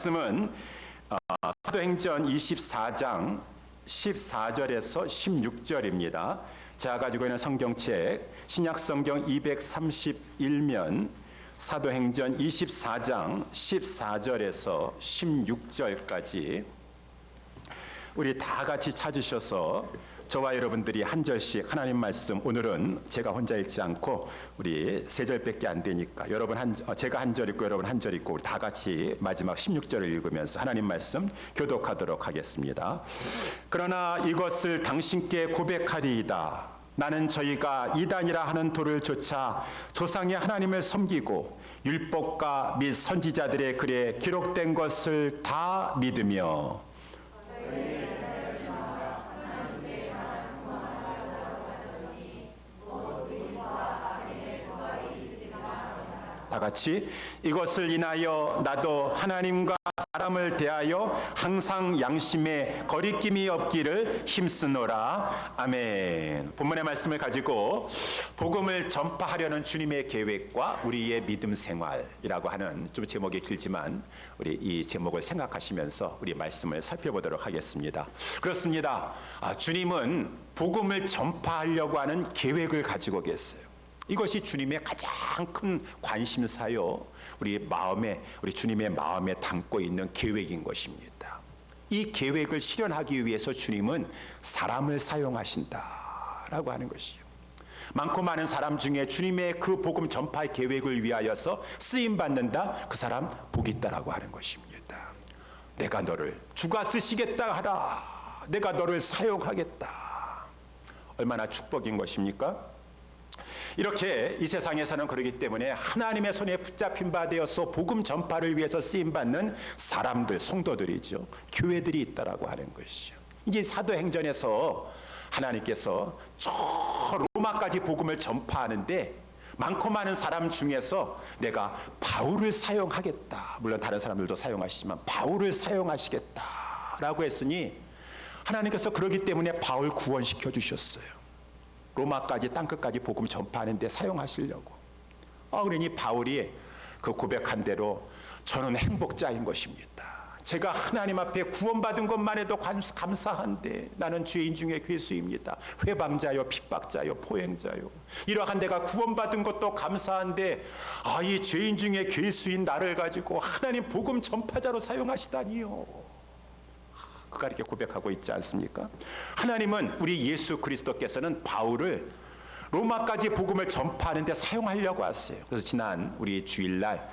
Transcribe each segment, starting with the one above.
말씀은 사도행전 24장 14절에서 16절입니다. 제가 가지고 있는 성경책 신약성경 231면 사도행전 24장 14절에서 16절까지 우리 다 같이 찾으셔서 저와 여러분들이 한 절씩 하나님 말씀, 오늘은 제가 혼자 읽지 않고 우리 세 절밖에 안 되니까 제가 한 절 읽고 여러분 한 절 읽고 우리 다 같이 마지막 16절을 읽으면서 하나님 말씀 교독하도록 하겠습니다. 그러나 이것을 당신께 고백하리이다. 나는 저희가 이단이라 하는 돌을 쫓아 조상의 하나님을 섬기고 율법과 및 선지자들의 글에 기록된 것을 다 믿으며 다 같이 이것을 인하여 나도 하나님과 사람을 대하여 항상 양심에 거리낌이 없기를 힘쓰노라. 아멘. 본문의 말씀을 가지고 복음을 전파하려는 주님의 계획과 우리의 믿음 생활이라고 하는, 좀 제목이 길지만 우리 이 제목을 생각하시면서 우리 말씀을 살펴보도록 하겠습니다. 그렇습니다. 주님은 복음을 전파하려고 하는 계획을 가지고 계세요. 이것이 주님의 가장 큰 관심사요, 우리 주님의 마음에 담고 있는 계획인 것입니다. 이 계획을 실현하기 위해서 주님은 사람을 사용하신다라고 하는 것이요. 많고 많은 사람 중에 주님의 그 복음 전파의 계획을 위하여서 쓰임 받는다, 그 사람 복 있다라고 하는 것입니다. 내가 너를 주가 쓰시겠다 하라. 내가 너를 사용하겠다. 얼마나 축복인 것입니까? 이렇게 이 세상에서는 그러기 때문에 하나님의 손에 붙잡힌 바 되어서 복음 전파를 위해서 쓰임받는 사람들, 성도들이죠. 교회들이 있다라고 하는 것이죠. 이제 사도행전에서 하나님께서 저 로마까지 복음을 전파하는데 많고 많은 사람 중에서 내가 바울을 사용하겠다. 물론 다른 사람들도 사용하시지만 바울을 사용하시겠다라고 했으니 하나님께서 그러기 때문에 바울 구원시켜 주셨어요. 로마까지 땅끝까지 복음 전파하는데 사용하시려고. 그러니 바울이 그 고백한 대로 저는 행복자인 것입니다. 제가 하나님 앞에 구원받은 것만 해도 감사한데 나는 죄인 중에 괴수입니다. 회방자요, 핍박자요, 포행자요. 이러한 내가 구원받은 것도 감사한데 이 죄인 중에 괴수인 나를 가지고 하나님 복음 전파자로 사용하시다니요. 그가 이렇게 고백하고 있지 않습니까? 하나님은 우리 예수 그리스도께서는 바울을 로마까지 복음을 전파하는 데 사용하려고 하세요. 그래서 지난 우리 주일날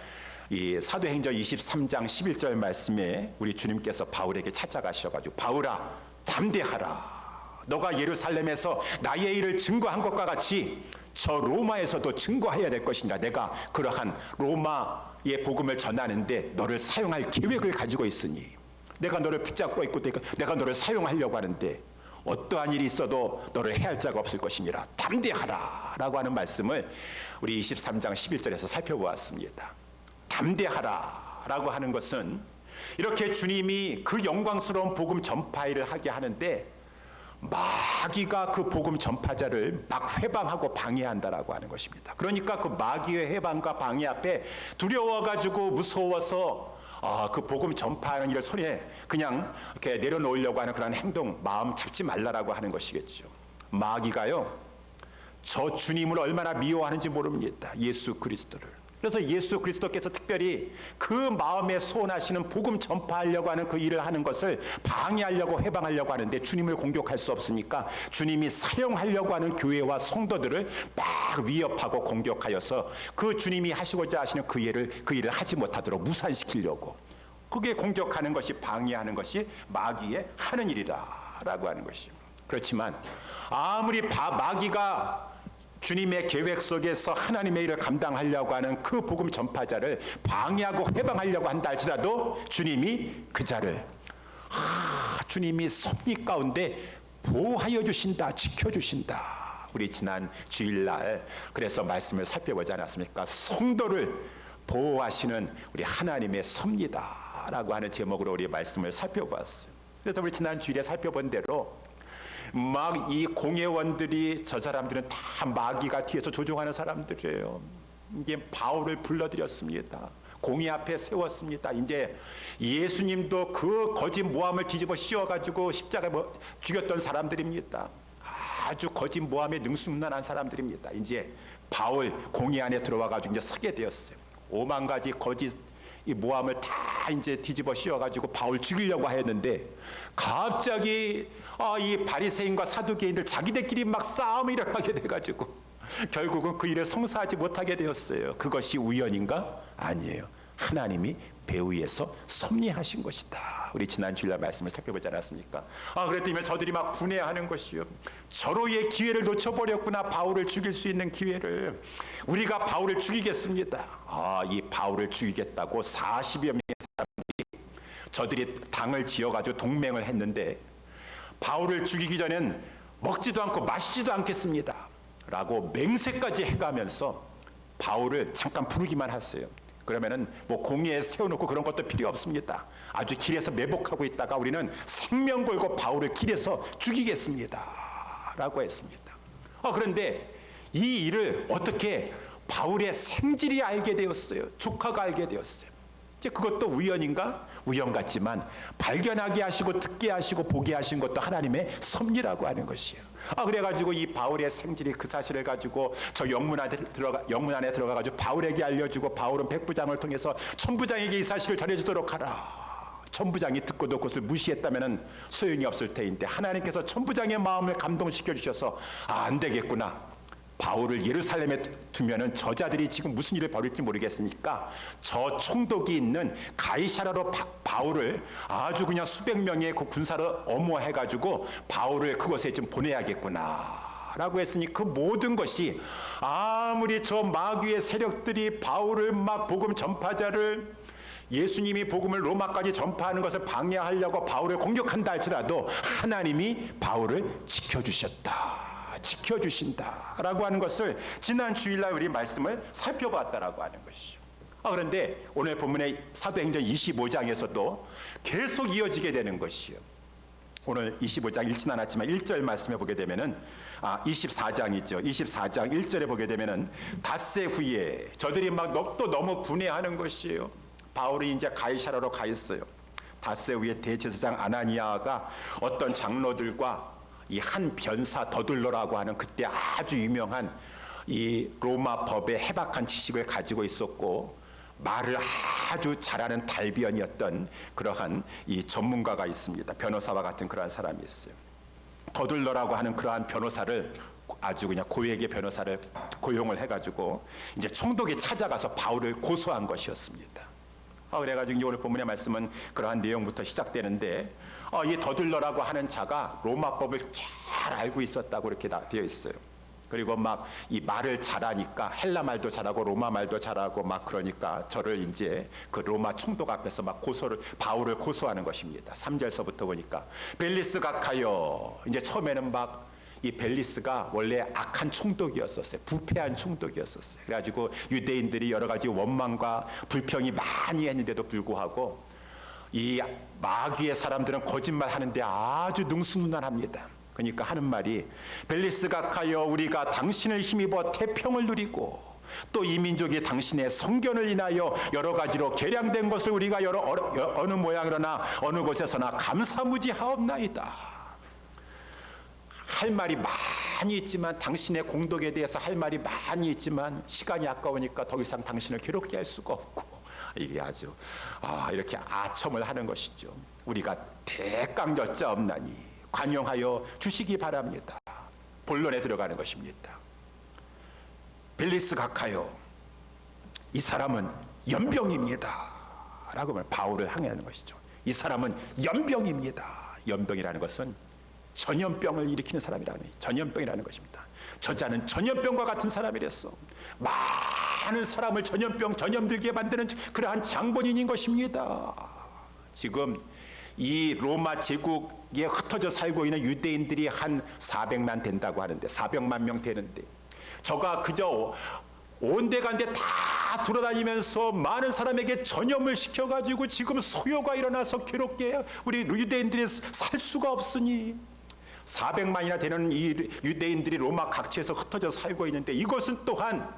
이 사도행전 23장 11절 말씀에 우리 주님께서 바울에게 찾아가셔가지고 바울아 담대하라. 너가 예루살렘에서 나의 일을 증거한 것과 같이 저 로마에서도 증거해야 될 것이니라. 내가 그러한 로마의 복음을 전하는데 너를 사용할 계획을 가지고 있으니 내가 너를 붙잡고 있고 내가 너를 사용하려고 하는데 어떠한 일이 있어도 너를 해할 자가 없을 것이니라. 담대하라 라고 하는 말씀을 우리 23장 11절에서 살펴보았습니다. 담대하라 라고 하는 것은 이렇게 주님이 그 영광스러운 복음 전파일을 하게 하는데 마귀가 그 복음 전파자를 막 회방하고 방해한다라고 하는 것입니다. 그러니까 그 마귀의 회방과 방해 앞에 두려워가지고 무서워서 그 복음 전파하는 일을 손에 그냥 이렇게 내려놓으려고 하는 그런 행동, 마음 잡지 말라라고 하는 것이겠죠. 마귀가요, 저 주님을 얼마나 미워하는지 모릅니다. 예수 그리스도를. 그래서 예수 그리스도께서 특별히 그 마음에 소원하시는 복음 전파하려고 하는 그 일을 하는 것을 방해하려고 회방하려고 하는데 주님을 공격할 수 없으니까 주님이 사용하려고 하는 교회와 성도들을 막 위협하고 공격하여서 그 주님이 하시고자 하시는 그 일을 하지 못하도록 무산시키려고, 그게 공격하는 것이, 방해하는 것이 마귀의 하는 일이라고 하는 것입니다. 그렇지만 아무리 마귀가 주님의 계획 속에서 하나님의 일을 감당하려고 하는 그 복음 전파자를 방해하고 해방하려고 한다 할지라도 주님이 그 자를 주님이 섭리 가운데 보호하여 주신다, 지켜주신다. 우리 지난 주일날 그래서 말씀을 살펴보지 않았습니까? 성도를 보호하시는 우리 하나님의 섭리다라고 하는 제목으로 우리 말씀을 살펴보았어요. 그래서 우리 지난 주일에 살펴본 대로 막 이 공회원들이, 저 사람들은 다 마귀가 뒤에서 조종하는 사람들이에요. 이게 바울을 불러들였습니다. 공의 앞에 세웠습니다. 이제 예수님도 그 거짓 모함을 뒤집어 씌워가지고 십자가에 죽였던 사람들입니다. 아주 거짓 모함에 능숙난한 사람들입니다. 이제 바울 공의 안에 들어와가지고 이제 서게 되었어요. 5만 가지 거짓 이 모함을 다 이제 뒤집어 씌워가지고 바울 죽이려고 했는데 갑자기 이 바리새인과 사두개인들 자기들끼리 막 싸움이 일어나게 돼가지고 결국은 그 일을 성사하지 못하게 되었어요. 그것이 우연인가? 아니에요. 하나님이 배후에서 섭리하신 것이다. 우리 지난 주일날 말씀을 살펴보지 않았습니까? 그랬더니 저들이 막 분해하는 것이요. 절호의 기회를 놓쳐버렸구나. 바울을 죽일 수 있는 기회를. 우리가 바울을 죽이겠습니다. 이 바울을 죽이겠다고 40여 명의 사람들이 저들이 당을 지어가지고 동맹을 했는데 바울을 죽이기 전엔 먹지도 않고 마시지도 않겠습니다. 라고 맹세까지 해가면서 바울을 잠깐 부르기만 했어요. 그러면은 뭐 공의에 세워놓고 그런 것도 필요 없습니다. 아주 길에서 매복하고 있다가 우리는 생명 걸고 바울을 길에서 죽이겠습니다. 라고 했습니다. 그런데 이 일을 어떻게 바울의 생질이 알게 되었어요. 조카가 알게 되었어요. 이제 그것도 우연인가? 우연 같지만 발견하게 하시고 듣게 하시고 보게 하신 것도 하나님의 섭리라고 하는 것이에요. 그래가지고 이 바울의 생질이 그 사실을 가지고 저 영문 안에 들어가가지고 바울에게 알려주고 바울은 백부장을 통해서 천부장에게 이 사실을 전해주도록 하라. 천부장이 듣고도 그것을 무시했다면 소용이 없을 테인데 하나님께서 천부장의 마음을 감동시켜 주셔서 안 되겠구나. 바울을 예루살렘에 두면은 저자들이 지금 무슨 일을 벌일지 모르겠으니까 저 총독이 있는 가이사라로 바울을 아주 그냥 수백 명의 그 군사로 엄호해가지고 바울을 그곳에 좀 보내야겠구나 라고 했으니 그 모든 것이 아무리 저 마귀의 세력들이 바울을 막 복음 전파자를 예수님이 복음을 로마까지 전파하는 것을 방해하려고 바울을 공격한다 할지라도 하나님이 바울을 지켜주신다라고 하는 것을 지난 주일날 우리 말씀을 살펴봤다라고 하는 것이죠. 그런데 오늘 본문의 사도행전 25장에서도 계속 이어지게 되는 것이요. 오늘 25장 읽진 않았지만 1절 말씀에 보게 되면은 24장이죠. 24장 1절에 보게 되면은 닷새 후에 저들이 막 또 너무 분해하는 것이에요. 바울이 이제 가이사라로 가 있어요. 닷새 후에 대제사장 아나니아가 어떤 장로들과 이 한 변사 더둘러라고 하는 그때 아주 유명한 이 로마 법의 해박한 지식을 가지고 있었고 말을 아주 잘하는 달변이었던 그러한 이 전문가가 있습니다. 변호사와 같은 그러한 사람이 있어요. 더둘러라고 하는 그러한 변호사를 아주 그냥 고액의 변호사를 고용을 해가지고 이제 총독이 찾아가서 바울을 고소한 것이었습니다. 그래가지고 오늘 본문의 말씀은 그러한 내용부터 시작되는데 이 더둘러라고 하는 자가 로마법을 잘 알고 있었다고 이렇게 되어 있어요. 그리고 막 이 말을 잘하니까 헬라 말도 잘하고 로마 말도 잘하고 막 그러니까 저를 이제 그 로마 총독 앞에서 막 바울을 고소하는 것입니다. 3절서부터 보니까 벨리스 각하여 이제 처음에는 막 이 벨리스가 원래 악한 총독이었었어요. 부패한 총독이었었어요. 그래가지고 유대인들이 여러 가지 원망과 불평이 많이 했는데도 불구하고 이 마귀의 사람들은 거짓말 하는데 아주 능수능란합니다. 그러니까 하는 말이 벨리스 각하여 우리가 당신을 힘입어 태평을 누리고 또 이 민족이 당신의 성견을 인하여 여러 가지로 개량된 것을 우리가 어느 모양으로나 어느 곳에서나 감사무지하옵나이다. 할 말이 많이 있지만 당신의 공덕에 대해서 할 말이 많이 있지만 시간이 아까우니까 더 이상 당신을 괴롭게 할 수가 없고 이게 아주 이렇게 아첨을 하는 것이죠. 우리가 대강 여짜옵나니 관용하여 주시기 바랍니다. 본론에 들어가는 것입니다. 벨리스 각하여 이 사람은 연병입니다 라고 바울을 항해하는 것이죠. 이 사람은 연병입니다. 연병이라는 것은 전염병을 일으키는 사람이라는 전염병이라는 것입니다. 저자는 전염병과 같은 사람이랬어. 많은 사람을 전염들게 만드는 그러한 장본인인 것입니다. 지금 이 로마 제국에 흩어져 살고 있는 유대인들이 한 400만 된다고 하는데 400만 명 되는데 저가 그저 온데간데 다 돌아다니면서 많은 사람에게 전염을 시켜가지고 지금 소요가 일어나서 괴롭게 우리 유대인들이 살 수가 없으니 400만이나 되는 이 유대인들이 로마 각지에서 흩어져 살고 있는데 이것은 또한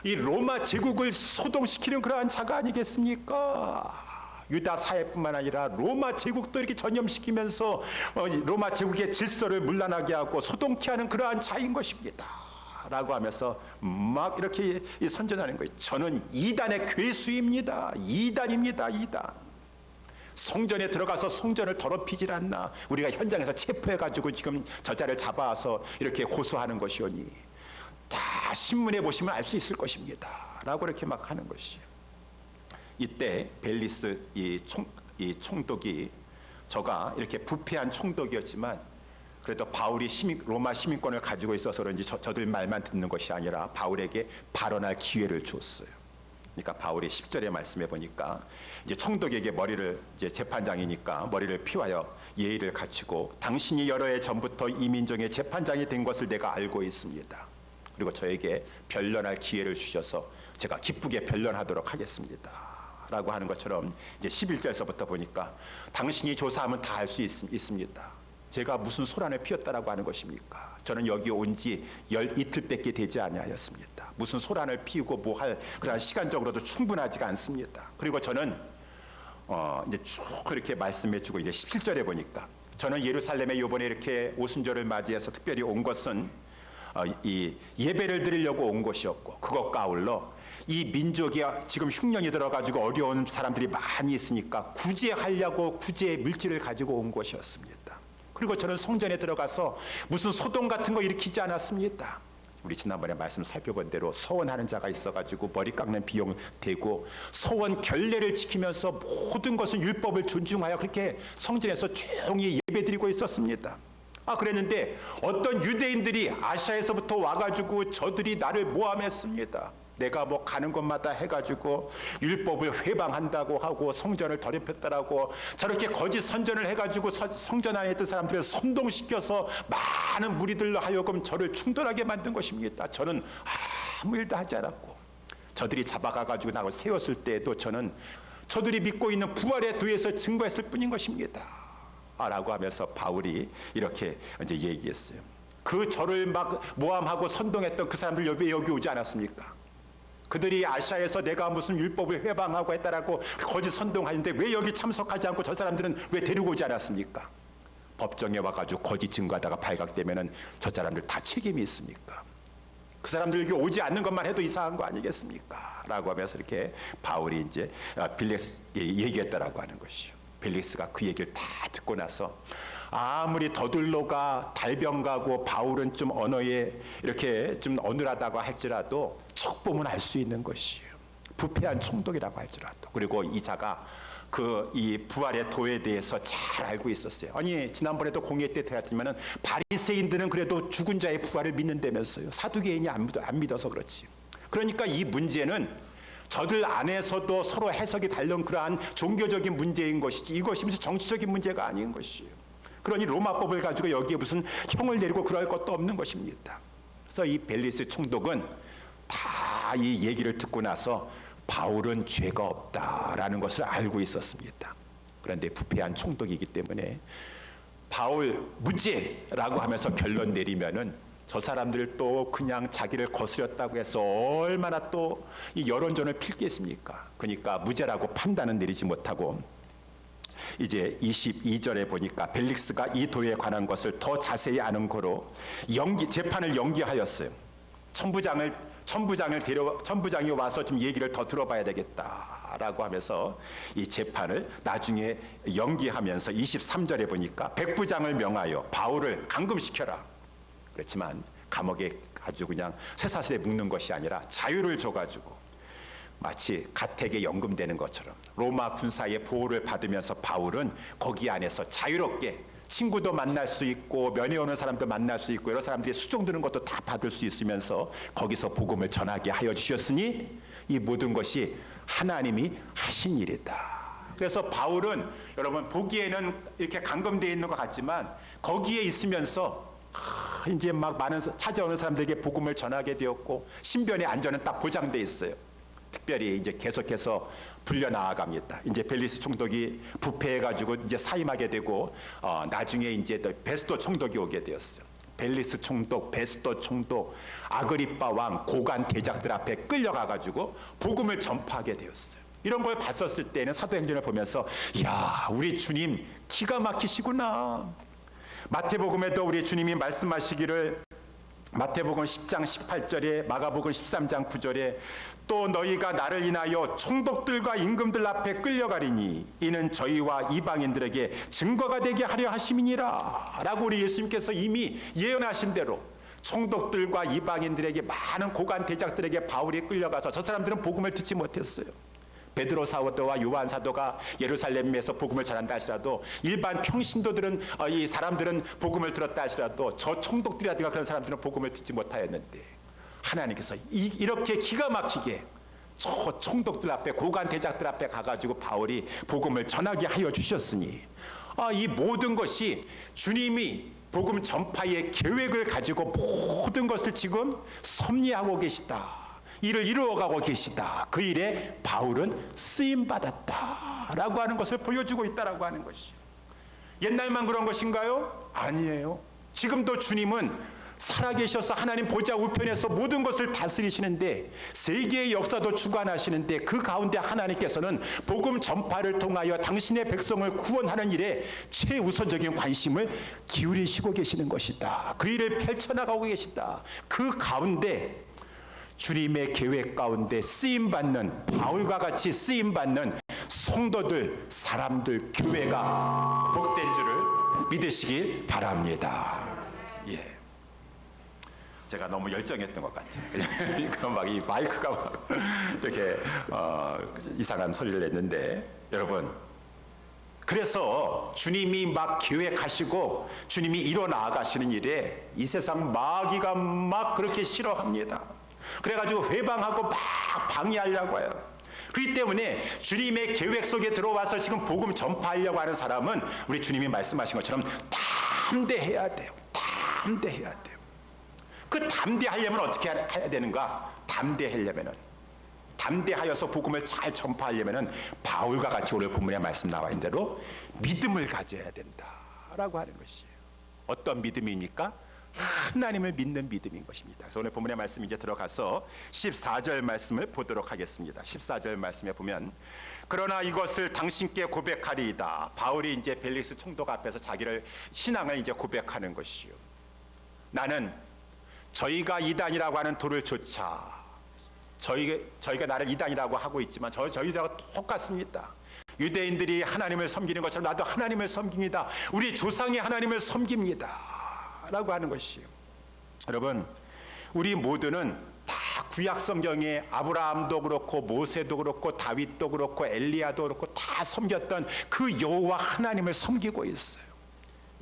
이 로마 제국을 소동시키는 그러한 자가 아니겠습니까? 유다 사회뿐만 아니라 로마 제국도 이렇게 전염시키면서 로마 제국의 질서를 문란하게 하고 소동케 하는 그러한 자인 것입니다 라고 하면서 막 이렇게 선전하는 거예요. 저는 이단의 괴수입니다. 이단입니다. 이단. 성전에 들어가서 성전을 더럽히질 않나. 우리가 현장에서 체포해가지고 지금 저자를 잡아서 이렇게 고소하는 것이오니 다 신문에 보시면 알 수 있을 것입니다 라고 이렇게 막 하는 것이에요. 이때 벨리스 이 총독이 저가 이렇게 부패한 총독이었지만 그래도 바울이 로마 시민권을 가지고 있어서 그런지 저들 말만 듣는 것이 아니라 바울에게 발언할 기회를 주었어요. 그러니까 바울이 10절에 말씀해 보니까 이제 총독에게 머리를 이제 재판장이니까 머리를 피하여 예의를 갖추고 당신이 여러 해 전부터 이 민족의 재판장이 된 것을 내가 알고 있습니다. 그리고 저에게 변론할 기회를 주셔서 제가 기쁘게 변론하도록 하겠습니다. 라고 하는 것처럼 이제 11절에서부터 보니까 당신이 조사하면 다 알 수 있습니다. 제가 무슨 소란을 피웠다라고 하는 것입니까? 저는 여기 온 지 이틀밖에 되지 아니하였습니다. 무슨 소란을 피우고 뭐 할 그런 시간적으로도 충분하지가 않습니다. 그리고 저는 이제 쭉 그렇게 말씀해주고 이제 17절에 보니까 저는 예루살렘에 이번에 이렇게 오순절을 맞이해서 특별히 온 것은 이 예배를 드리려고 온 것이었고 그것과 아울러 이 민족이 지금 흉년이 들어가지고 어려운 사람들이 많이 있으니까 구제하려고 구제의 물질을 가지고 온 것이었습니다. 그리고 저는 성전에 들어가서 무슨 소동 같은 거 일으키지 않았습니다. 우리 지난번에 말씀 살펴본 대로 서원하는 자가 있어가지고 머리 깎는 비용 대고 서원 결례를 지키면서 모든 것은 율법을 존중하여 그렇게 성전에서 조용히 예배드리고 있었습니다. 그랬는데 어떤 유대인들이 아시아에서부터 와가지고 저들이 나를 모함했습니다. 내가 뭐 가는 곳마다 해가지고 율법을 회방한다고 하고 성전을 더럽혔다라고 저렇게 거짓 선전을 해가지고 성전 안에 있던 사람들을 선동시켜서 많은 무리들로 하여금 저를 충돌하게 만든 것입니다. 저는 아무 일도 하지 않았고 저들이 잡아가가지고 나를 세웠을 때에도 저는 저들이 믿고 있는 부활에 대해서 증거했을 뿐인 것입니다. 라고 하면서 바울이 이렇게 이제 얘기했어요. 그 저를 막 모함하고 선동했던 그 사람들 왜 여기 오지 않았습니까? 그들이 아시아에서 내가 무슨 율법을 회방하고 했다라고 거짓 선동하는데 왜 여기 참석하지 않고 저 사람들은 왜 데리고 오지 않았습니까? 법정에 와가지고 거짓 증거하다가 발각되면은 저 사람들 다 책임이 있습니까? 그 사람들 여기 오지 않는 것만 해도 이상한 거 아니겠습니까? 라고 하면서 이렇게 바울이 이제 빌렉스에게 얘기했다라고 하는 것이요. 벨릭스가 그 얘기를 다 듣고 나서 아무리 더둘로가 달병가고 바울은 좀 언어에 이렇게 좀 어눌하다고 할지라도 척 보면 알 수 있는 것이에요. 부패한 총독이라고 할지라도. 그리고 이 자가 이 부활의 도에 대해서 잘 알고 있었어요. 아니 지난번에도 공예 때 되었지만은 바리새인들은 그래도 죽은 자의 부활을 믿는다면서요. 사두개인이 안 믿어서 그렇지. 그러니까 이 문제는 저들 안에서도 서로 해석이 다른 그러한 종교적인 문제인 것이지 이것이 무슨 정치적인 문제가 아닌 것이에요. 그러니 로마법을 가지고 여기에 무슨 형을 내리고 그럴 것도 없는 것입니다. 그래서 이 벨리스 총독은 다 이 얘기를 듣고 나서 바울은 죄가 없다라는 것을 알고 있었습니다. 그런데 부패한 총독이기 때문에 바울 무죄라고 하면서 결론 내리면은 저 사람들 또 그냥 자기를 거스렸다고 해서 얼마나 또 이 여론전을 필겠습니까? 그러니까 무죄라고 판단은 내리지 못하고 이제 22절에 보니까 벨릭스가 이 도에 관한 것을 더 자세히 아는 거로 재판을 연기하였어요. 천부장이 와서 좀 얘기를 더 들어봐야 되겠다라고 하면서 이 재판을 나중에 연기하면서 23절에 보니까 백부장을 명하여 바울을 감금시켜라. 그렇지만 감옥에 아주 그냥 쇠사슬에 묶는 것이 아니라 자유를 줘가지고 마치 가택에 연금되는 것처럼 로마 군사의 보호를 받으면서 바울은 거기 안에서 자유롭게 친구도 만날 수 있고 면회 오는 사람도 만날 수 있고 여러 사람들이 수종 드는 것도 다 받을 수 있으면서 거기서 복음을 전하게 하여 주셨으니 이 모든 것이 하나님이 하신 일이다. 그래서 바울은 여러분 보기에는 이렇게 감금되어 있는 것 같지만 거기에 있으면서 이제 막 많은 찾아오는 사람들에게 복음을 전하게 되었고 신변의 안전은 딱 보장돼 있어요. 특별히 이제 계속해서 불려 나아갑니다. 이제 벨리스 총독이 부패해가지고 이제 사임하게 되고 나중에 이제 베스도 총독이 오게 되었어요. 벨리스 총독, 베스도 총독, 아그리빠 왕, 고관 대작들 앞에 끌려가가지고 복음을 전파하게 되었어요. 이런 걸 봤었을 때는 사도행전을 보면서 이야, 우리 주님 기가 막히시구나. 마태복음에도 우리 주님이 말씀하시기를, 마태복음 10장 18절에, 마가복음 13장 9절에 또 너희가 나를 인하여 총독들과 임금들 앞에 끌려가리니 이는 저희와 이방인들에게 증거가 되게 하려 하심이니라 라고 우리 예수님께서 이미 예언하신 대로 총독들과 이방인들에게, 많은 고관 대작들에게 바울이 끌려가서 저 사람들은 복음을 듣지 못했어요. 베드로 사도와 요한 사도가 예루살렘에서 복음을 전한다 하시라도, 일반 평신도들은, 이 사람들은 복음을 들었다 하시라도 저 총독들이라든가 그런 사람들은 복음을 듣지 못하였는데, 하나님께서 이렇게 기가 막히게 저 총독들 앞에, 고관 대작들 앞에 가가지고 바울이 복음을 전하게 하여 주셨으니, 이 모든 것이 주님이 복음 전파의 계획을 가지고 모든 것을 지금 섭리하고 계시다, 일을 이루어가고 계시다, 그 일에 바울은 쓰임받았다라고 하는 것을 보여주고 있다라고 하는 것이죠. 옛날만 그런 것인가요? 아니에요. 지금도 주님은 살아계셔서 하나님 보좌 우편에서 모든 것을 다스리시는데, 세계의 역사도 주관하시는데, 그 가운데 하나님께서는 복음 전파를 통하여 당신의 백성을 구원하는 일에 최우선적인 관심을 기울이시고 계시는 것이다. 그 일을 펼쳐나가고 계시다. 그 가운데 주님의 계획 가운데 쓰임받는, 바울과 같이 쓰임받는 성도들, 사람들, 교회가 복된 줄을 믿으시길 바랍니다. 예. 제가 너무 열정했던 것 같아요. 그럼 막 이 마이크가 막 이렇게 이상한 소리를 냈는데, 여러분, 그래서 주님이 막 계획하시고 주님이 이뤄 나아가시는 일에 이 세상 마귀가 막 그렇게 싫어합니다. 그래가지고 회방하고 막 방해하려고 해요. 그렇기 때문에 주님의 계획 속에 들어와서 지금 복음 전파하려고 하는 사람은 우리 주님이 말씀하신 것처럼 담대해야 돼요. 담대해야 돼요. 그 담대하려면 어떻게 해야 되는가? 담대하여서 복음을 잘 전파하려면 바울과 같이 오늘 본문에 말씀 나와 있는 대로 믿음을 가져야 된다라고 하는 것이에요. 어떤 믿음입니까? 하나님을 믿는 믿음인 것입니다. 그래서 오늘 본문의 말씀 이제 들어가서 14절 말씀을 보도록 하겠습니다. 14절 말씀에 보면, 그러나 이것을 당신께 고백하리이다. 바울이 이제 벨리스 총독 앞에서 자기를 신앙을 이제 고백하는 것이요. 나는 저희가 이단이라고 하는 돌을 쫓아, 저희가 나를 이단이라고 하고 있지만 저희들하고 똑같습니다. 유대인들이 하나님을 섬기는 것처럼 나도 하나님을 섬깁니다. 우리 조상이 하나님을 섬깁니다 라고 하는 것이에요. 여러분, 우리 모두는 다 구약 성경에 아브라함도 그렇고 모세도 그렇고 다윗도 그렇고 엘리야도 그렇고 다 섬겼던 그 여호와 하나님을 섬기고 있어요.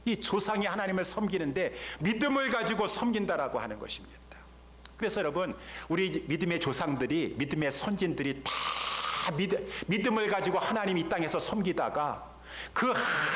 이 조상이 하나님을 섬기는데 믿음을 가지고 섬긴다라고 하는 것입니다. 그래서 여러분, 우리 믿음의 조상들이, 믿음의 선진들이 다 믿음을 가지고 하나님 이 땅에서 섬기다가 그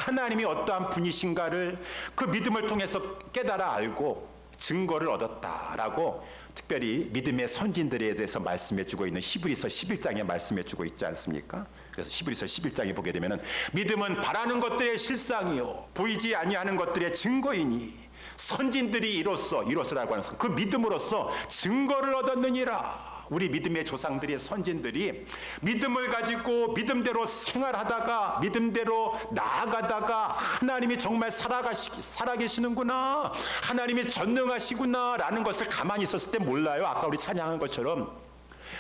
하나님이 어떠한 분이신가를 그 믿음을 통해서 깨달아 알고 증거를 얻었다라고 특별히 믿음의 선진들에 대해서 말씀해 주고 있는 히브리서 11장에 말씀해 주고 있지 않습니까? 그래서 히브리서 11장에 보게 되면은 믿음은 바라는 것들의 실상이요 보이지 아니하는 것들의 증거이니 선진들이 이로써라고 하는 그 믿음으로써 증거를 얻었느니라. 우리 믿음의 조상들이, 선진들이 믿음을 가지고 믿음대로 생활하다가 믿음대로 나아가다가 하나님이 정말 살아계시는구나, 하나님이 전능하시구나 라는 것을 가만히 있었을 때 몰라요. 아까 우리 찬양한 것처럼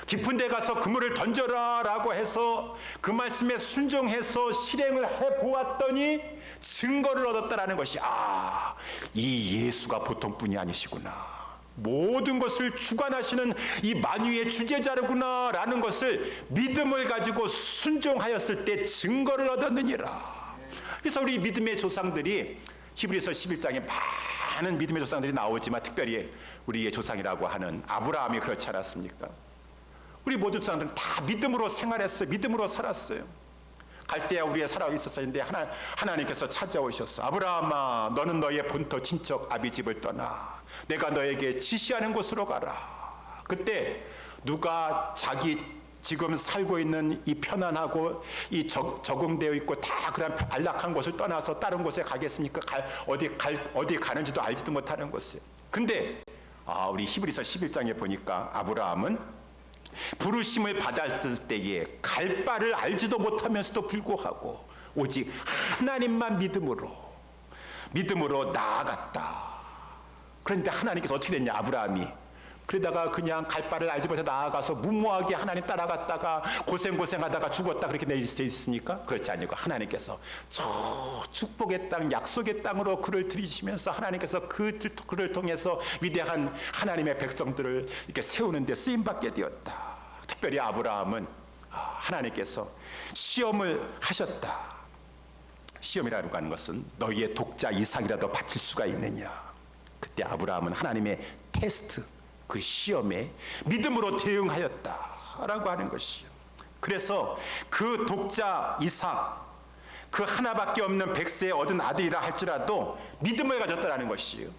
깊은 데 가서 그물을 던져라 라고 해서 그 말씀에 순종해서 실행을 해보았더니 증거를 얻었다라는 것이, 이 예수가 보통 분이 아니시구나, 모든 것을 주관하시는 이 만유의 주제자르구나 라는 것을 믿음을 가지고 순종하였을 때 증거를 얻었느니라. 그래서 우리 믿음의 조상들이 히브리서 11장에 많은 믿음의 조상들이 나오지만 특별히 우리의 조상이라고 하는 아브라함이 그렇지 않았습니까? 우리 모든 조상들은 다 믿음으로 생활했어요. 믿음으로 살았어요. 갈대아 우리에 살아 있었는데 하나님께서 찾아오셨어. 아브라함아, 너는 너의 본토 친척 아비 집을 떠나 내가 너에게 지시하는 곳으로 가라. 그때 누가 자기 지금 살고 있는 이 편안하고 이 적응되어 있고 다 그런 안락한 곳을 떠나서 다른 곳에 가겠습니까? 어디 가는지도 알지도 못하는 곳에. 근데 우리 히브리서 11장에 보니까 아브라함은 부르심을 받았을 때에 갈 바를 알지도 못하면서도 불구하고 오직 하나님만 믿음으로 나아갔다. 그런데 하나님께서 어떻게 됐냐? 아브라함이 그러다가 그냥 갈 바를 알지 못해 나아가서 무모하게 하나님 따라갔다가 고생하다가 죽었다 그렇게 돼 있습니까? 그렇지 아니고 하나님께서 저 축복의 땅, 약속의 땅으로 그를 들이시면서 하나님께서 그를 통해서 위대한 하나님의 백성들을 이렇게 세우는 데 쓰임받게 되었다. 특별히 아브라함은 하나님께서 시험을 하셨다. 시험이라고 하는 것은 너희의 독자 이삭이라도 바칠 수가 있느냐. 그때 아브라함은 하나님의 테스트, 그 시험에 믿음으로 대응하였다라고 하는 것이요. 그래서 그 독자 이삭, 그 하나밖에 없는 백세에 얻은 아들이라 할지라도 믿음을 가졌다라는 것이요.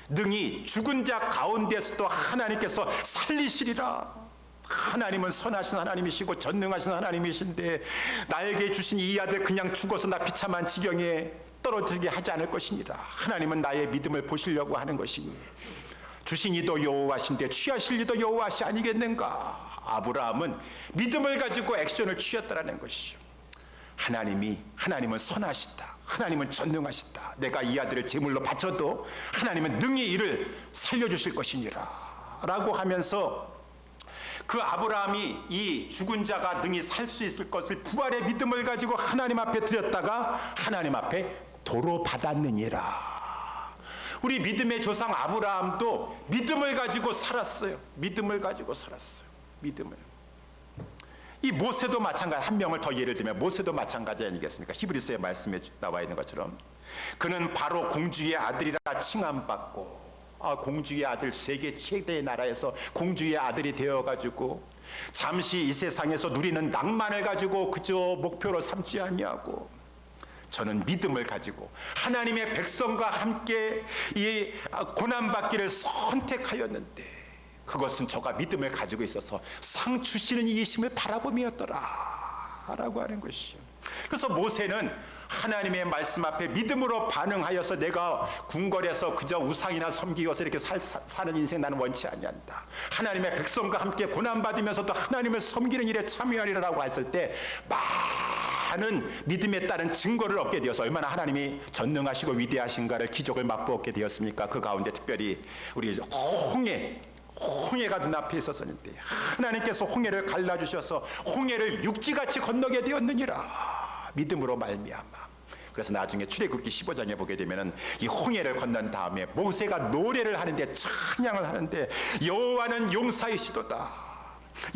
능히 죽은 자 가운데서도 하나님께서 살리시리라. 하나님은 선하신 하나님이시고 전능하신 하나님이신데 나에게 주신 이 아들 그냥 죽어서 나 비참한 지경에 떨어지게 하지 않을 것이니라. 하나님은 나의 믿음을 보시려고 하는 것이니 주신 이도 여호와신데 취하실 이도 여호와시 아니겠는가. 아브라함은 믿음을 가지고 액션을 취했다라는 것이죠. 하나님은 선하시다. 하나님은 전능하시다. 내가 이 아들을 제물로 바쳐도 하나님은 능히 이를 살려주실 것이니라 라고 하면서 그 아브라함이 이 죽은 자가 능히 살 수 있을 것을 부활의 믿음을 가지고 하나님 앞에 드렸다가 하나님 앞에 도로 받았느니라. 우리 믿음의 조상 아브라함도 믿음을 가지고 살았어요. 믿음을. 이 모세도 마찬가지. 한 명을 더 예를 들면 모세도 마찬가지 아니겠습니까? 히브리서의 말씀에 나와 있는 것처럼 그는 바로 공주의 아들이라 칭함받고 공주의 아들, 세계 최대의 나라에서 공주의 아들이 되어가지고 잠시 이 세상에서 누리는 낭만을 가지고 그저 목표로 삼지 아니하고 저는 믿음을 가지고 하나님의 백성과 함께 이 고난받기를 선택하였는데 그것은 저가 믿음을 가지고 있어서 상 주시는 이심을 바라봄이었더라 라고 하는 것이요. 그래서 모세는 하나님의 말씀 앞에 믿음으로 반응하여서 내가 궁궐에서 그저 우상이나 섬기어서 이렇게 사는 인생 나는 원치 아니한다. 하나님의 백성과 함께 고난받으면서도 하나님을 섬기는 일에 참여하리라고 했을 때 많은 믿음에 따른 증거를 얻게 되어서 얼마나 하나님이 전능하시고 위대하신가를 기적을 맛보게 되었습니까? 그 가운데 특별히 우리 홍해가 눈앞에 있었는데 하나님께서 홍해를 갈라주셔서 홍해를 육지같이 건너게 되었느니라. 믿음으로 말미암아. 그래서 나중에 출애굽기 15장에 보게 되면은 이 홍해를 건넌 다음에 모세가 노래를 하는데 찬양을 하는데 여호와는 용사이시도다.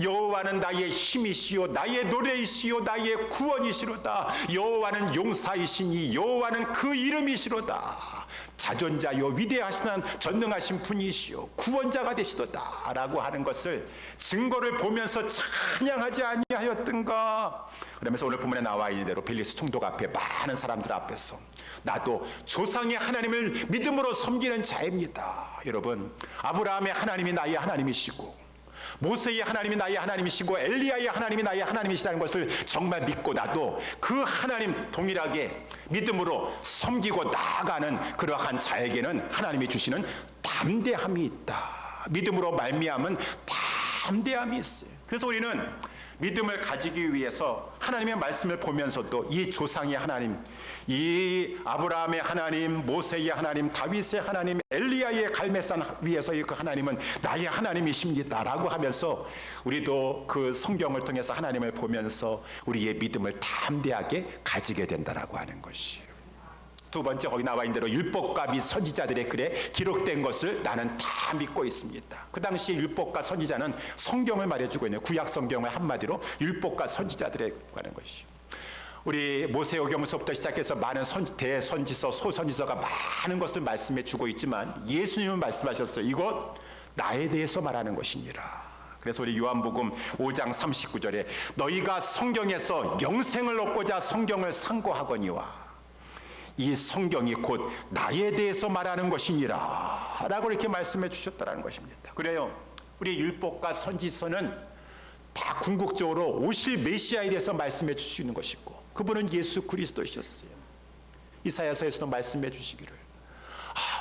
여호와는 나의 힘이시요 나의 노래이시요 나의 구원이시로다. 여호와는 용사이시니 여호와는 그 이름이시로다. 자존자요 위대하신 전능하신 분이시요 구원자가 되시도다 라고 하는 것을 증거를 보면서 찬양하지 아니하였던가. 그러면서 오늘 본문에 나와 있는 대로 빌리스 총독 앞에 많은 사람들 앞에서 나도 조상의 하나님을 믿음으로 섬기는 자입니다. 여러분, 아브라함의 하나님이 나의 하나님이시고 모세의 하나님이 나의 하나님이시고 엘리야의 하나님이 나의 하나님이시라는 것을 정말 믿고 나도 그 하나님 동일하게 믿음으로 섬기고 나아가는 그러한 자에게는 하나님이 주시는 담대함이 있다. 믿음으로 말미암은 담대함이 있어요. 그래서 우리는 믿음을 가지기 위해서 하나님의 말씀을 보면서도 이 조상의 하나님, 이 아브라함의 하나님, 모세의 하나님, 다윗의 하나님, 엘리야의 갈매산 위에서의 그 하나님은 나의 하나님이십니다 라고 하면서 우리도 그 성경을 통해서 하나님을 보면서 우리의 믿음을 담대하게 가지게 된다라고 하는 것이에요. 두 번째, 거기 나와 있는 대로 율법과 및 선지자들의 글에 기록된 것을 나는 다 믿고 있습니다. 그 당시에 율법과 선지자는 성경을 말해주고 있는 구약 성경을 한마디로 율법과 선지자들에 관한 것이죠. 우리 모세오경서부터 시작해서 많은 대선지서, 소선지서가 많은 것을 말씀해 주고 있지만 예수님은 말씀하셨어요. 이것 나에 대해서 말하는 것이니라. 그래서 우리 요한복음 5장 39절에 너희가 성경에서 영생을 얻고자 성경을 상고하거니와 이 성경이 곧 나에 대해서 말하는 것이니라 라고 이렇게 말씀해 주셨다는 것입니다. 그래요. 우리 율법과 선지서는 다 궁극적으로 오실 메시아에 대해서 말씀해 주시는 것이고 그분은 예수 그리스도이셨어요. 이사야서에서도 말씀해 주시기를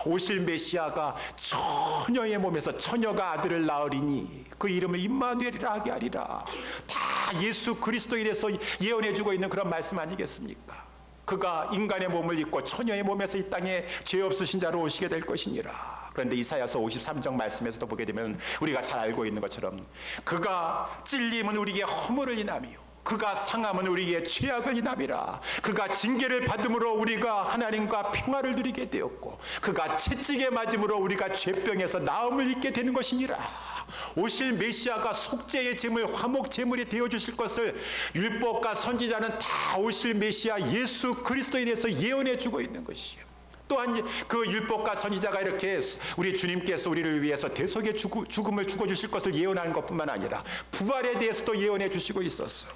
오실 메시아가 처녀의 몸에서 처녀가 아들을 낳으리니 그 이름을 임마누엘이라 하게 하리라. 다 예수 그리스도에 대해서 예언해 주고 있는 그런 말씀 아니겠습니까? 그가 인간의 몸을 입고 처녀의 몸에서 이 땅에 죄 없으신 자로 오시게 될 것이니라. 그런데 이사야서 53장 말씀에서도 보게 되면 우리가 잘 알고 있는 것처럼 그가 찔림은 우리에게 허물을 인하며 그가 상함은 우리의 죄악을 인함이라. 그가 징계를 받음으로 우리가 하나님과 평화를 누리게 되었고 그가 채찍에 맞음으로 우리가 죄병에서 나음을 입게 되는 것이니라. 오실 메시아가 속죄의 제물 화목 제물이 되어주실 것을 율법과 선지자는 다 오실 메시아 예수 그리스도에 대해서 예언해 주고 있는 것이에요. 또한 그 율법과 선지자가 이렇게 우리 주님께서 우리를 위해서 대속의 죽음을 죽어주실 것을 예언하는 것뿐만 아니라 부활에 대해서도 예언해 주시고 있었어.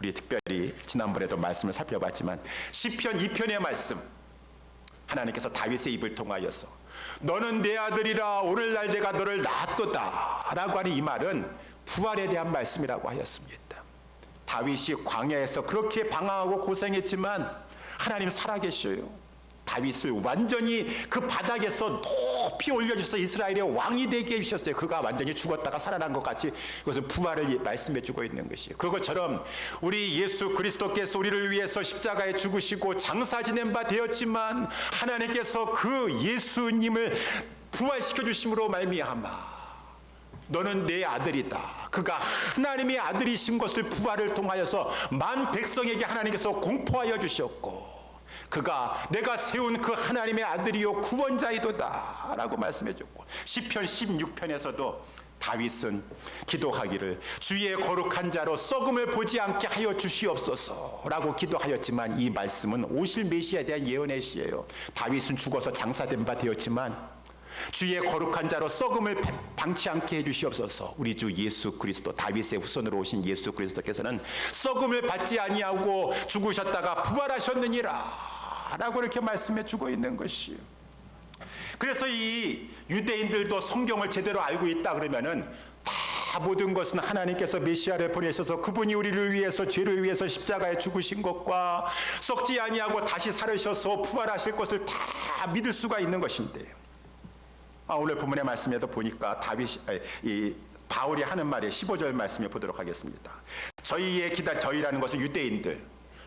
우리 특별히 지난번에도 말씀을 살펴봤지만 시편 2편의 말씀, 하나님께서 다윗의 입을 통하여서 너는 내 아들이라 오늘날 내가 너를 낳았도다 라고 하는 이 말은 부활에 대한 말씀이라고 하였습니다. 다윗이 광야에서 그렇게 방황하고 고생했지만 하나님 살아계셔요. 다윗을 완전히 그 바닥에서 높이 올려주셔서 이스라엘의 왕이 되게 해주셨어요. 그가 완전히 죽었다가 살아난 것 같이 그것은 부활을 말씀해 주고 있는 것이에요. 그것처럼 우리 예수 그리스도께서 우리를 위해서 십자가에 죽으시고 장사 지낸 바 되었지만 하나님께서 그 예수님을 부활시켜 주심으로 말미암아 너는 내 아들이다. 그가 하나님의 아들이신 것을 부활을 통하여서 만 백성에게 하나님께서 공포하여 주셨고 그가 내가 세운 그 하나님의 아들이요 구원자이도다 라고 말씀해 줬고 시편 16편에서도 다윗은 기도하기를 주의 거룩한 자로 썩음을 보지 않게 하여 주시옵소서 라고 기도하였지만 이 말씀은 오실 메시아에 대한 예언의 시예요. 다윗은 죽어서 장사된 바 되었지만 주의 거룩한 자로 썩음을 방치 않게 해주시옵소서. 우리 주 예수 그리스도 다윗의 후손으로 오신 예수 그리스도께서는 썩음을 받지 아니하고 죽으셨다가 부활하셨느니라 라고 이렇게 말씀해 주고 있는 것이에요. 그래서 이 유대인들도 성경을 제대로 알고 있다 그러면은 다 모든 것은 하나님께서 메시아를 보내셔서 그분이 우리를 위해서 죄를 위해서 십자가에 죽으신 것과 썩지 아니하고 다시 살으셔서 부활하실 것을 다 믿을 수가 있는 것인데 오늘 본문의 말씀에도 보니까 바울이 하는 말에 15절 말씀을 보도록 하겠습니다. 저희라는 것은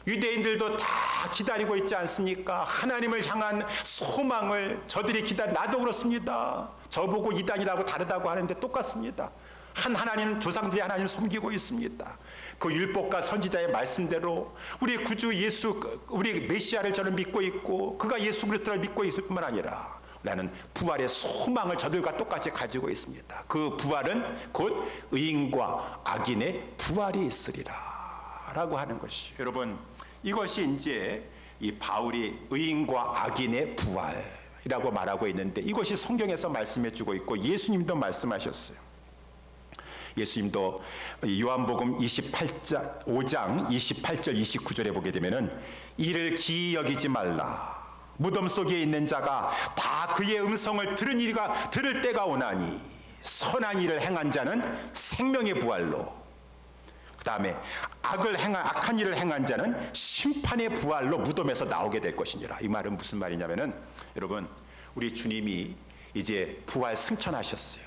유대인들도 다 기다리고 있지 않습니까? 하나님을 향한 소망을 저들이 나도 그렇습니다. 저보고 이단이라고 다르다고 하는데 똑같습니다. 하나님 조상들이 하나님 섬기고 있습니다. 그 율법과 선지자의 말씀대로 우리 구주 예수 우리 메시아를 저는 믿고 있고 그가 예수 그리스도를 믿고 있을 뿐만 아니라 나는 부활의 소망을 저들과 똑같이 가지고 있습니다. 그 부활은 곧 의인과 악인의 부활이 있으리라 라고 하는 것이죠. 여러분 이것이 이제 이 바울이 의인과 악인의 부활이라고 말하고 있는데 이것이 성경에서 말씀해 주고 있고 예수님도 말씀하셨어요. 예수님도 요한복음 5장 28절 29절에 보게 되면은 이를 기이 여기지 말라. 무덤 속에 있는 자가 다 그의 음성을 들을 때가 오나니 선한 일을 행한 자는 생명의 부활로 그 다음에 악한 일을 행한 자는 심판의 부활로 무덤에서 나오게 될 것이니라. 이 말은 무슨 말이냐면은 여러분 우리 주님이 이제 부활 승천하셨어요.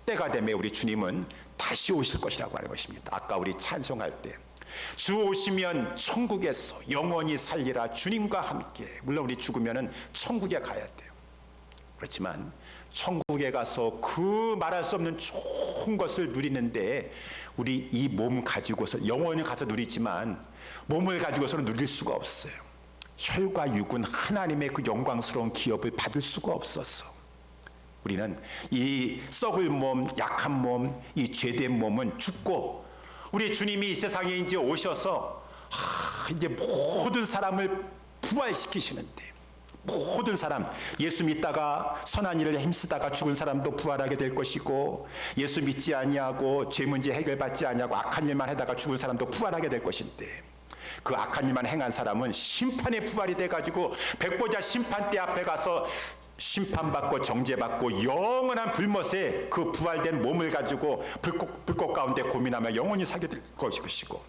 때가 되면 우리 주님은 다시 오실 것이라고 하는 것입니다. 아까 우리 찬송할 때 주 오시면 천국에서 영원히 살리라 주님과 함께. 물론 우리 죽으면은 천국에 가야 돼요. 그렇지만 천국에 가서 그 말할 수 없는 좋은 것을 누리는데 우리 이 몸 가지고서 영원히 가서 누리지만 몸을 가지고서는 누릴 수가 없어요. 혈과 육은 하나님의 그 영광스러운 기업을 받을 수가 없어서 우리는 이 썩을 몸, 약한 몸, 이 죄된 몸은 죽고 우리 주님이 이 세상에 이제 오셔서 이제 모든 사람을 부활시키시는데 모든 사람 예수 믿다가 선한 일을 힘쓰다가 죽은 사람도 부활하게 될 것이고 예수 믿지 아니하고 죄 문제 해결받지 아니하고 악한 일만 하다가 죽은 사람도 부활하게 될 것인데 그 악한 일만 행한 사람은 심판의 부활이 돼가지고 백보자 심판대 앞에 가서 심판받고 정죄받고 영원한 불못에 그 부활된 몸을 가지고 불꽃 가운데 고민하며 영원히 살게 될 것이고,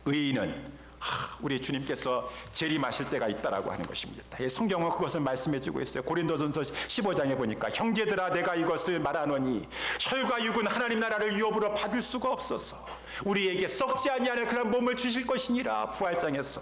의인은 우리 주님께서 재림하실 때가 있다라고 하는 것입니다. 성경은 그것을 말씀해주고 있어요. 고린도전서 15장에 보니까 형제들아 내가 이것을 말하노니 혈과 육은 하나님 나라를 유업으로 받을 수가 없어서 우리에게 썩지 아니하는 그런 몸을 주실 것이니라. 부활장에서